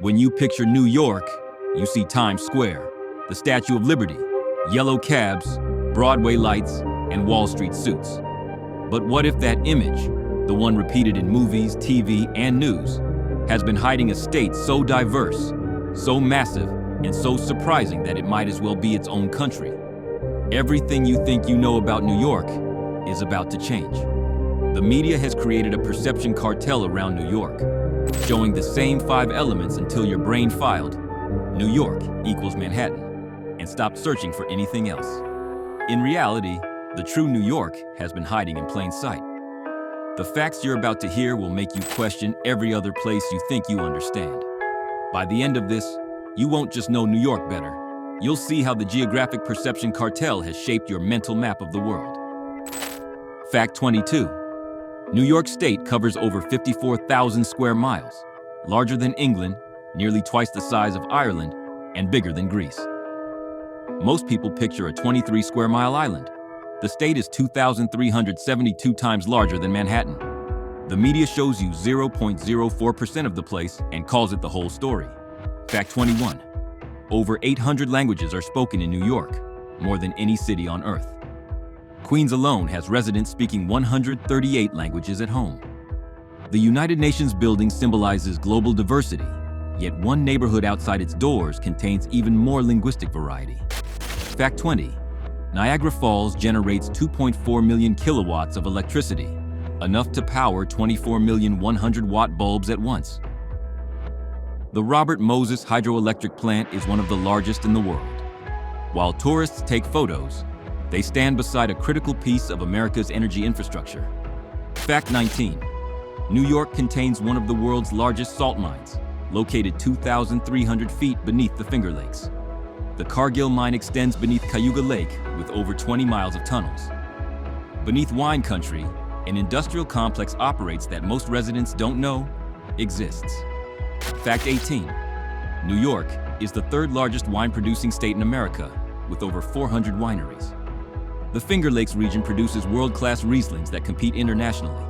When you picture New York, you see Times Square, the Statue of Liberty, yellow cabs, Broadway lights, and Wall Street suits. But what if that image, the one repeated in movies, TV, and news, has been hiding a state so diverse, so massive, and so surprising that it might as well be its own country? Everything you think you know about New York is about to change. The media has created a perception cartel around New York, showing the same 5 elements until your brain filed, New York equals Manhattan, and stopped searching for anything else. In reality, the true New York has been hiding in plain sight. The facts you're about to hear will make you question every other place you think you understand. By the end of this, you won't just know New York better. You'll see how the geographic perception cartel has shaped your mental map of the world. Fact 22. New York State covers over 54,000 square miles, larger than England, nearly twice the size of Ireland, and bigger than Greece. Most people picture a 23 square mile island. The state is 2,372 times larger than Manhattan. The media shows you 0.04% of the place and calls it the whole story. Fact 21. Over 800 languages are spoken in New York, more than any city on Earth. Queens alone has residents speaking 138 languages at home. The United Nations building symbolizes global diversity, yet one neighborhood outside its doors contains even more linguistic variety. Fact 20. Niagara Falls generates 2.4 million kilowatts of electricity, enough to power 24 million 100-watt bulbs at once. The Robert Moses hydroelectric plant is one of the largest in the world. While tourists take photos, they stand beside a critical piece of America's energy infrastructure. Fact 19. New York contains one of the world's largest salt mines, located 2,300 feet beneath the Finger Lakes. The Cargill mine extends beneath Cayuga Lake with over 20 miles of tunnels. Beneath wine country, an industrial complex operates that most residents don't know exists. Fact 18. New York is the 3rd largest wine-producing state in America, with over 400 wineries. The Finger Lakes region produces world-class Rieslings that compete internationally.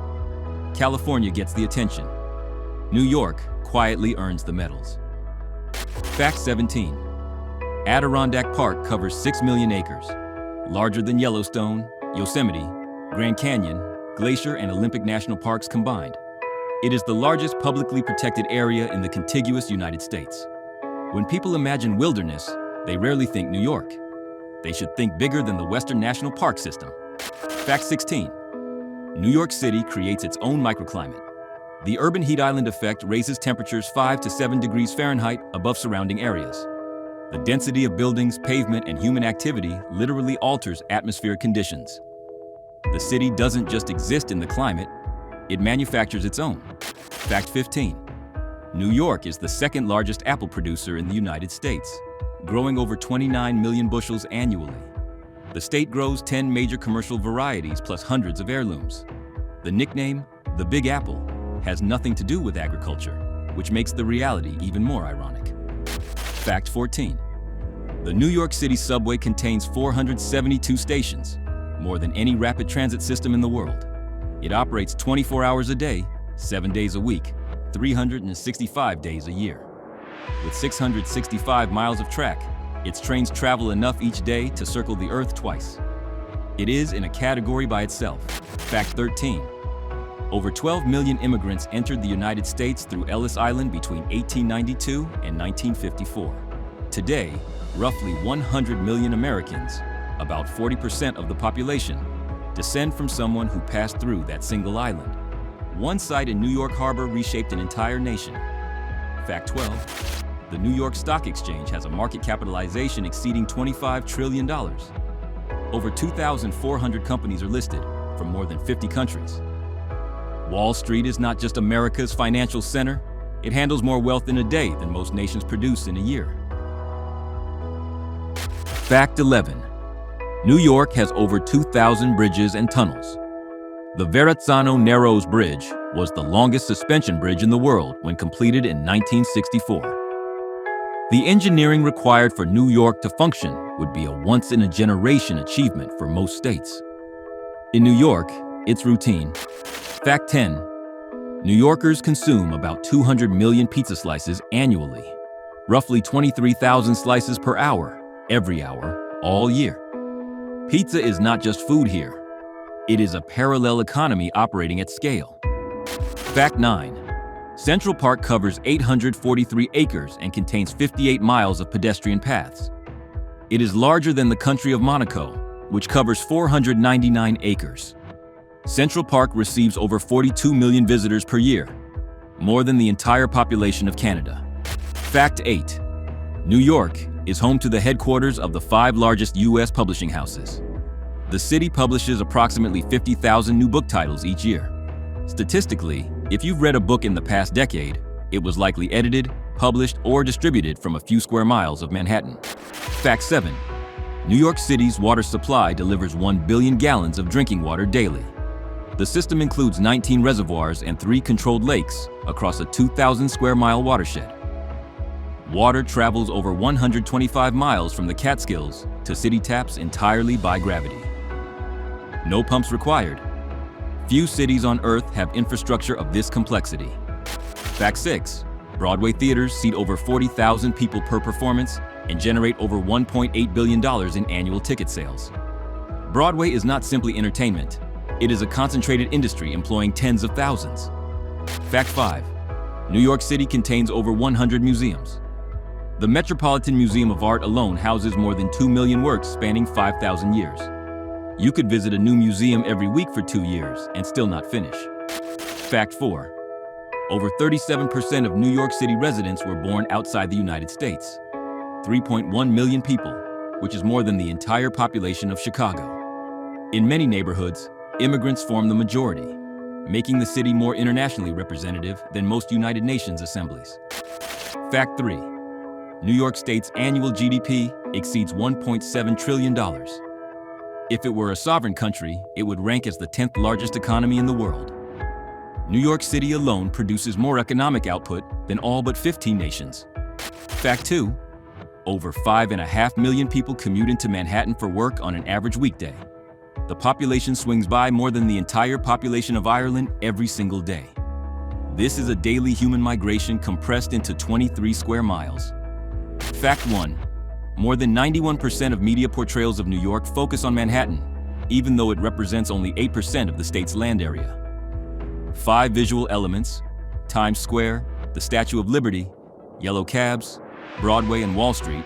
California gets the attention. New York quietly earns the medals. Fact 17. Adirondack Park covers 6 million acres, larger than Yellowstone, Yosemite, Grand Canyon, Glacier, and Olympic National Parks combined. It is the largest publicly protected area in the contiguous United States. When people imagine wilderness, they rarely think New York. They should think bigger than the Western National Park System. Fact 16. New York City creates its own microclimate. The urban heat island effect raises temperatures 5 to 7 degrees Fahrenheit above surrounding areas. The density of buildings, pavement, and human activity literally alters atmospheric conditions. The city doesn't just exist in the climate, it manufactures its own. Fact 15. New York is the 2nd largest apple producer in the United States, growing over 29 million bushels annually. The state grows 10 major commercial varieties plus hundreds of heirlooms. The nickname, the Big Apple, has nothing to do with agriculture, which makes the reality even more ironic. Fact 14. The New York City subway contains 472 stations, more than any rapid transit system in the world. It operates 24 hours a day, 7 days a week, 365 days a year. With 665 miles of track, its trains travel enough each day to circle the Earth twice. It is in a category by itself. Fact 13. Over 12 million immigrants entered the United States through Ellis Island between 1892 and 1954. Today, roughly 100 million Americans, about 40% of the population, descend from someone who passed through that single island. One site in New York Harbor reshaped an entire nation. Fact 12. The New York Stock Exchange has a market capitalization exceeding $25 trillion. Over 2,400 companies are listed from more than 50 countries. Wall Street is not just America's financial center, it handles more wealth in a day than most nations produce in a year. Fact 11. New York has over 2,000 bridges and tunnels. The Verrazzano-Narrows Bridge was the longest suspension bridge in the world when completed in 1964. The engineering required for New York to function would be a once-in-a-generation achievement for most states. In New York, it's routine. Fact 10. New Yorkers consume about 200 million pizza slices annually, roughly 23,000 slices per hour, every hour, all year. Pizza is not just food here. It is a parallel economy operating at scale. Fact 9. Central Park covers 843 acres and contains 58 miles of pedestrian paths. It is larger than the country of Monaco, which covers 499 acres. Central Park receives over 42 million visitors per year, more than the entire population of Canada. Fact 8. New York is home to the headquarters of the 5 largest U.S. publishing houses. The city publishes approximately 50,000 new book titles each year. Statistically, if you've read a book in the past decade, it was likely edited, published, or distributed from a few square miles of Manhattan. Fact 7. New York City's water supply delivers 1 billion gallons of drinking water daily. The system includes 19 reservoirs and 3 controlled lakes across a 2,000 square mile watershed. Water travels over 125 miles from the Catskills to city taps entirely by gravity. No pumps required. Few cities on Earth have infrastructure of this complexity. Fact 6. Broadway theaters seat over 40,000 people per performance and generate over $1.8 billion in annual ticket sales. Broadway is not simply entertainment. It is a concentrated industry employing tens of thousands. Fact 5. New York City contains over 100 museums. The Metropolitan Museum of Art alone houses more than 2 million works spanning 5,000 years. You could visit a new museum every week for 2 years and still not finish. Fact 4. Over 37% of New York City residents were born outside the United States. 3.1 million people, which is more than the entire population of Chicago. In many neighborhoods, immigrants form the majority, making the city more internationally representative than most United Nations assemblies. Fact 3. New York State's annual GDP exceeds $1.7 trillion. If it were a sovereign country, it would rank as the 10th largest economy in the world. New York City alone produces more economic output than all but 15 nations. Fact 2. Over 5.5 million people commute into Manhattan for work on an average weekday. The population swings by more than the entire population of Ireland every single day. This is a daily human migration compressed into 23 square miles. Fact 1. More than 91% of media portrayals of New York focus on Manhattan, even though it represents only 8% of the state's land area. 5 visual elements, Times Square, the Statue of Liberty, yellow cabs, Broadway and Wall Street,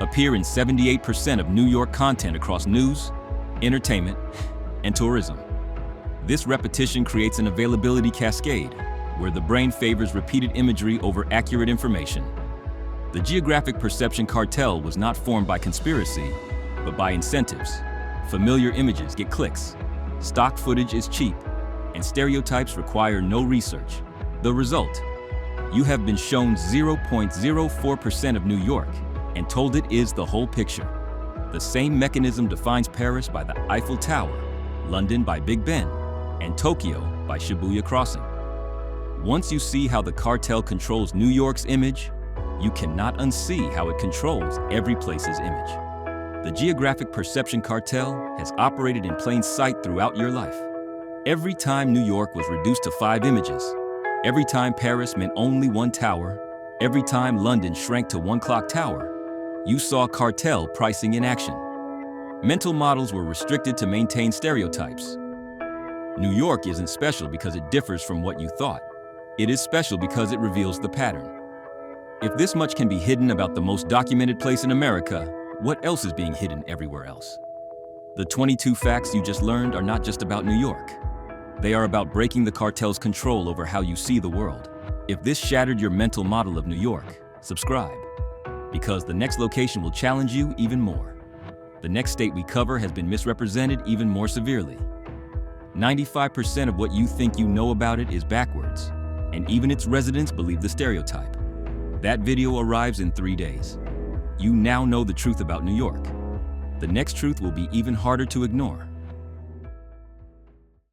appear in 78% of New York content across news, entertainment, and tourism. This repetition creates an availability cascade, where the brain favors repeated imagery over accurate information. The geographic perception cartel was not formed by conspiracy, but by incentives. Familiar images get clicks, stock footage is cheap, and stereotypes require no research. The result: you have been shown 0.04% of New York and told it is the whole picture. The same mechanism defines Paris by the Eiffel Tower, London by Big Ben, and Tokyo by Shibuya Crossing. Once you see how the cartel controls New York's image, you cannot unsee how it controls every place's image. The geographic perception cartel has operated in plain sight throughout your life. Every time New York was reduced to 5 images, every time Paris meant only 1 tower, every time London shrank to 1 clock tower, you saw cartel pricing in action. Mental models were restricted to maintain stereotypes. New York isn't special because it differs from what you thought. It is special because it reveals the pattern. If this much can be hidden about the most documented place in America, what else is being hidden everywhere else? The 22 facts you just learned are not just about New York. They are about breaking the cartel's control over how you see the world. If this shattered your mental model of New York, subscribe, because the next location will challenge you even more. The next state we cover has been misrepresented even more severely. 95% of what you think you know about it is backwards, and even its residents believe the stereotype. That video arrives in 3 days. You now know the truth about New York. The next truth will be even harder to ignore.